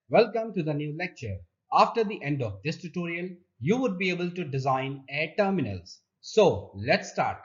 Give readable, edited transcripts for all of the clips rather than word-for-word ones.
Welcome to the new lecture. After the end of this tutorial, you would be able to design air terminals. So let's start.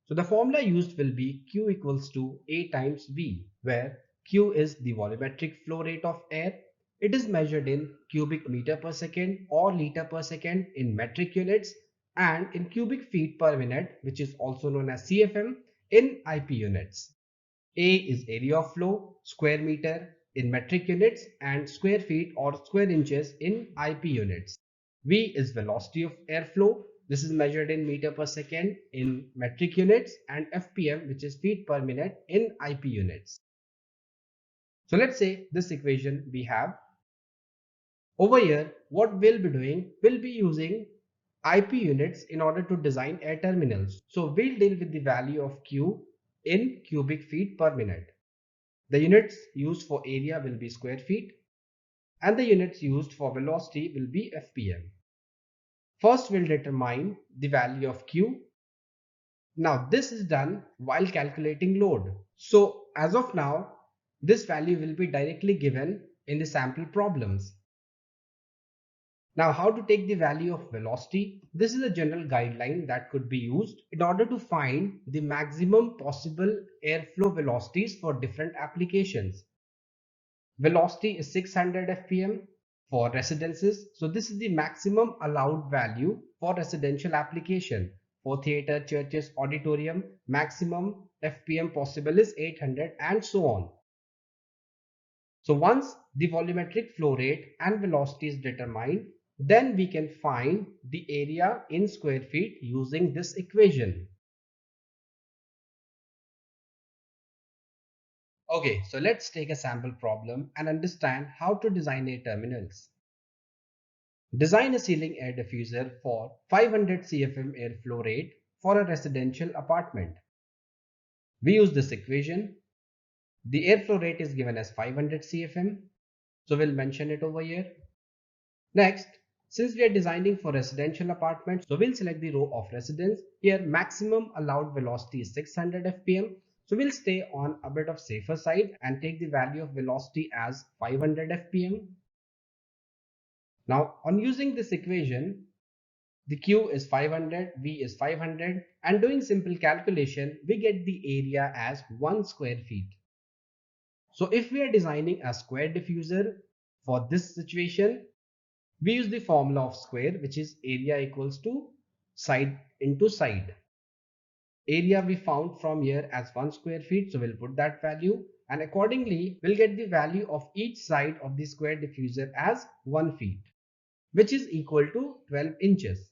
So the formula used will be Q equals to A times V, where Q is the volumetric flow rate of air. It is measured in cubic meter per second or liter per second in metric units and in cubic feet per minute, which is also known as CFM, in IP units. A is area of flow, square meter in metric units and square feet or square inches in IP units. V is velocity of airflow. This is measured in meter per second in metric units and FPM, which is feet per minute, in IP units. So let's say this equation we have. Over here, what we'll be doing, we'll be using IP units in order to design air terminals. So we'll deal with the value of Q in cubic feet per minute. The units used for area will be square feet and the units used for velocity will be FPM. First, we'll determine the value of Q. Now, this is done while calculating load. So, as of now, this value will be directly given in the sample problems. Now, how to take the value of velocity? This is a general guideline that could be used in order to find the maximum possible airflow velocities for different applications. Velocity is 600 fpm for residences. So this is the maximum allowed value for residential application. For theater, churches, auditorium, maximum fpm possible is 800 and so on. So once the volumetric flow rate and velocity is determined, then we can find the area in square feet using this equation. Okay, so let's take a sample problem and understand how to design air terminals. Design a ceiling air diffuser for 500 CFM airflow rate for a residential apartment. We use this equation. The airflow rate is given as 500 CFM, so we'll mention it over here. Next, since we are designing for residential apartments, so we'll select the row of residence. Here maximum allowed velocity is 600 fpm, so we'll stay on a bit of safer side and take the value of velocity as 500 fpm. Now on using this equation, the Q is 500, V is 500, and doing simple calculation, we get the area as 1 square feet. So if we are designing a square diffuser for this situation, we use the formula of square, which is area equals to side into side. Area we found from here as 1 square feet, so we'll put that value, and accordingly we'll get the value of each side of the square diffuser as 1 feet, which is equal to 12 inches.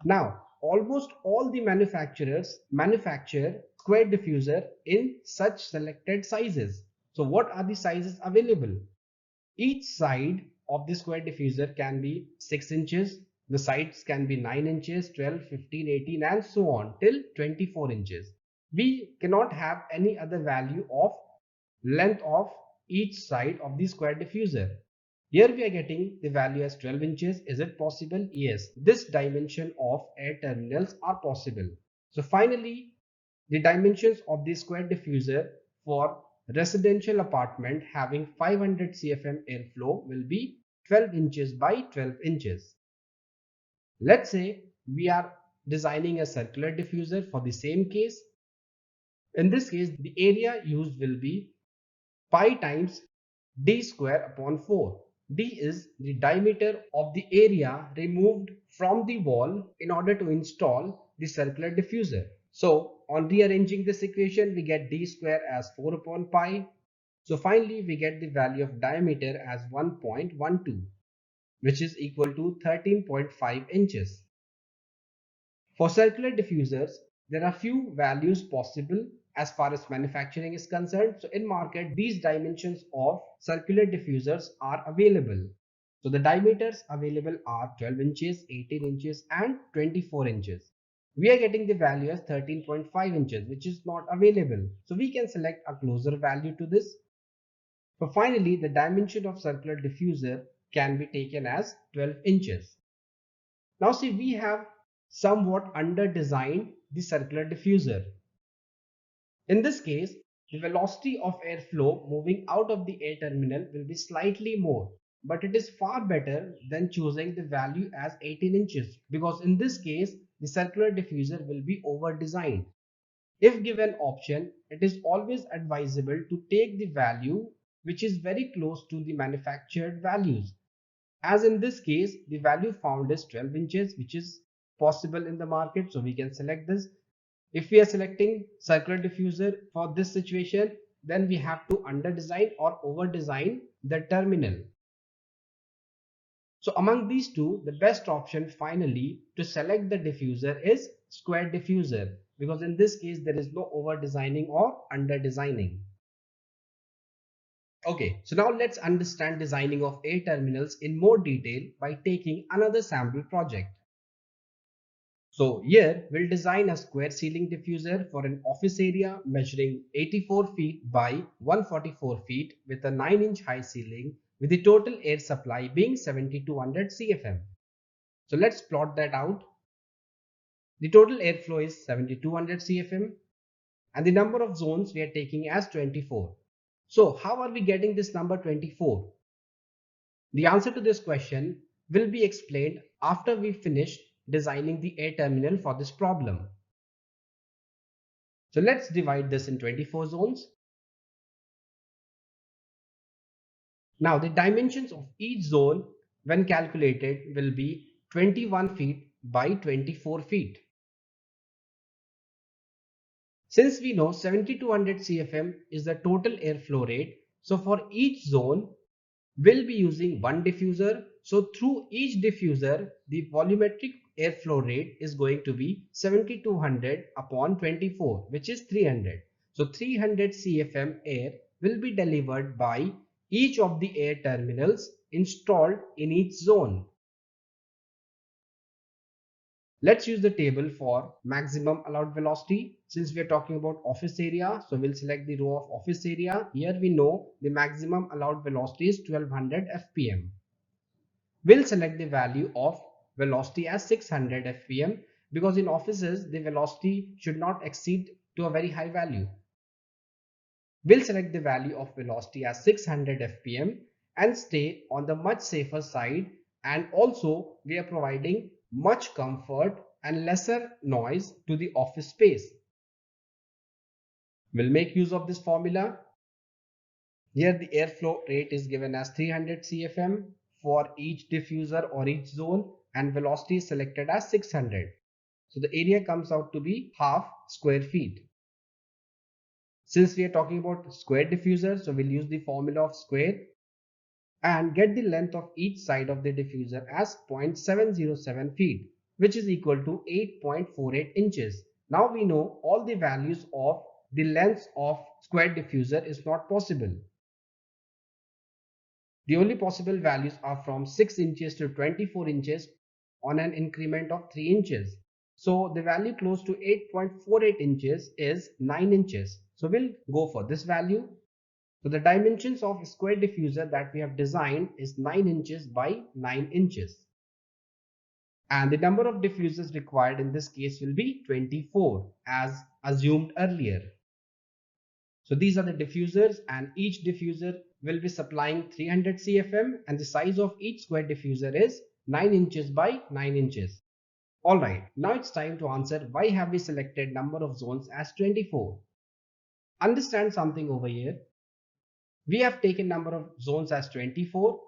Now, almost all the manufacturers manufacture square diffuser in such selected sizes. So what are the sizes available? Each side of the square diffuser can be 6 inches. The sides can be 9 inches, 12, 15, 18 and so on till 24 inches. We cannot have any other value of length of each side of the square diffuser. Here we are getting the value as 12 inches. Is it possible? Yes, this dimension of air terminals are possible. So finally, the dimensions of the square diffuser for residential apartment having 500 CFM airflow will be 12 inches by 12 inches. Let's say we are designing a circular diffuser for the same case. In this case, the area used will be pi times d square upon 4. D is the diameter of the area removed from the wall in order to install the circular diffuser. So on rearranging this equation, we get d square as 4 upon pi. So finally, we get the value of diameter as 1.12, which is equal to 13.5 inches. For circular diffusers, there are few values possible as far as manufacturing is concerned. So in market, these dimensions of circular diffusers are available. So the diameters available are 12 inches, 18 inches and 24 inches. We are getting the value as 13.5 inches, which is not available. So we can select a closer value to this. So finally, the dimension of circular diffuser can be taken as 12 inches. Now see, we have somewhat under-designed the circular diffuser. In this case, the velocity of airflow moving out of the air terminal will be slightly more, but it is far better than choosing the value as 18 inches, because in this case, the circular diffuser will be over-designed. If given option, it is always advisable to take the value which is very close to the manufactured values. As in this case, the value found is 12 inches, which is possible in the market, so we can select this. If we are selecting circular diffuser for this situation, then we have to under design or over design the terminal. So among these two, the best option finally to select the diffuser is square diffuser, because in this case there is no over designing or under designing. Okay, so now let's understand designing of air terminals in more detail by taking another sample project. So here we'll design a square ceiling diffuser for an office area measuring 84 feet by 144 feet with a 9-inch high ceiling with the total air supply being 7200 CFM. So let's plot that out. The total airflow is 7200 CFM and the number of zones we are taking as 24. So how are we getting this number 24? The answer to this question will be explained after we finish designing the air terminal for this problem. So let's divide this in 24 zones. Now the dimensions of each zone when calculated will be 21 feet by 24 feet. Since we know 7200 CFM is the total airflow rate, so for each zone we'll be using one diffuser. So through each diffuser, the volumetric airflow rate is going to be 7200 upon 24, which is 300. So 300 CFM air will be delivered by each of the air terminals installed in each zone. Let's use the table for maximum allowed velocity. Since we are talking about office area, so we'll select the row of office area. Here we know the maximum allowed velocity is 1200 fpm. We'll select the value of velocity as 600 fpm because in offices the velocity should not exceed to a very high value. We'll select the value of velocity as 600 fpm and stay on the much safer side, and also we are providing much comfort and lesser noise to the office space. We'll make use of this formula. Here the airflow rate is given as 300 CFM for each diffuser or each zone, and velocity is selected as 600. So the area comes out to be half square feet. Since we are talking about square diffuser, so we'll use the formula of square and get the length of each side of the diffuser as 0.707 feet, which is equal to 8.48 inches. Now we know all the values of the length of square diffuser is not possible. The only possible values are from 6 inches to 24 inches on an increment of 3 inches. So the value close to 8.48 inches is 9 inches. So we'll go for this value. So the dimensions of square diffuser that we have designed is 9 inches by 9 inches. And the number of diffusers required in this case will be 24 as assumed earlier. So these are the diffusers, and each diffuser will be supplying 300 CFM, and the size of each square diffuser is 9 inches by 9 inches. Alright, now it's time to answer why have we selected number of zones as 24. Understand something over here. We have taken number of zones as 24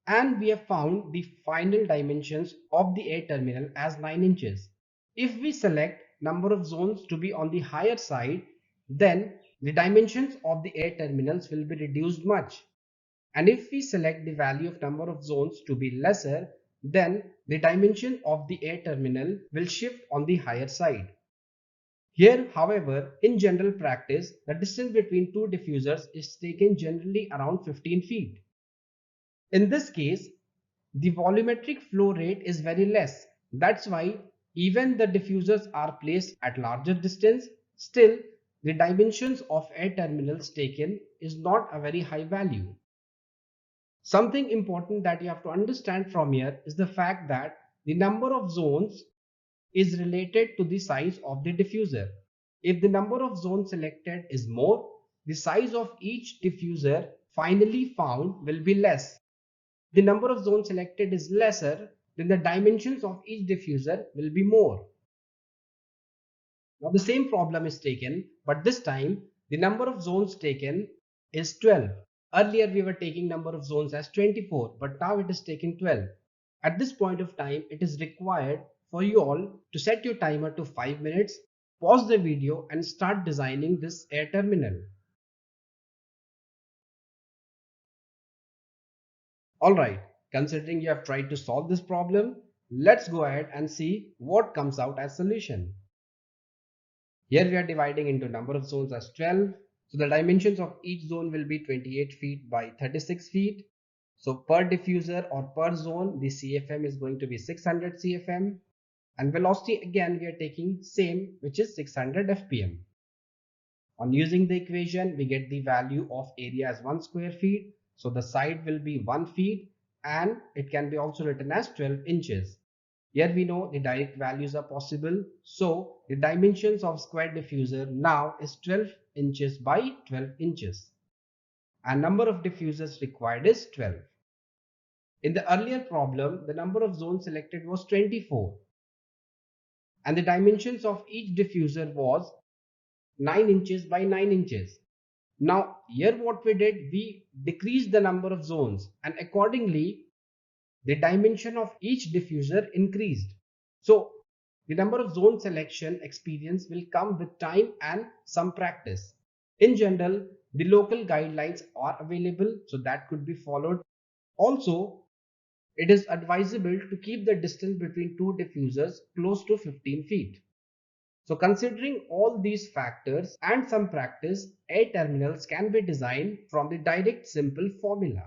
and we have found the final dimensions of the air terminal as 9 inches. If we select number of zones to be on the higher side, then the dimensions of the air terminals will be reduced much. And if we select the value of number of zones to be lesser, then the dimension of the air terminal will shift on the higher side. Here, however, in general practice, the distance between two diffusers is taken generally around 15 feet. In this case, the volumetric flow rate is very less. That's why even the diffusers are placed at larger distance, still the dimensions of air terminals taken is not a very high value. Something important that you have to understand from here is the fact that the number of zones is related to the size of the diffuser. If the number of zones selected is more, the size of each diffuser finally found will be less. The number of zones selected is lesser, then the dimensions of each diffuser will be more. Now the same problem is taken, but this time the number of zones taken is 12. Earlier we were taking number of zones as 24, but now it is taking 12. At this point of time, it is required for you all to set your timer to 5 minutes, pause the video and start designing this air terminal. Alright, considering you have tried to solve this problem, let's go ahead and see what comes out as solution. Here we are dividing into number of zones as 12. So the dimensions of each zone will be 28 feet by 36 feet. So per diffuser or per zone, the CFM is going to be 600 CFM. And velocity again we are taking same, which is 600 FPM. On using the equation, we get the value of area as 1 square feet. So the side will be 1 feet and it can be also written as 12 inches. Here we know the direct values are possible. So the dimensions of square diffuser now is 12 inches by 12 inches. And number of diffusers required is 12. In the earlier problem, the number of zones selected was 24. And the dimensions of each diffuser was 9 inches by 9 inches. Now here what we did, we decreased the number of zones and accordingly the dimension of each diffuser increased. So the number of zone selection experience will come with time and some practice. In general, the local guidelines are available, so that could be followed. Also, it is advisable to keep the distance between two diffusers close to 15 feet. So considering all these factors and some practice, air terminals can be designed from the direct simple formula.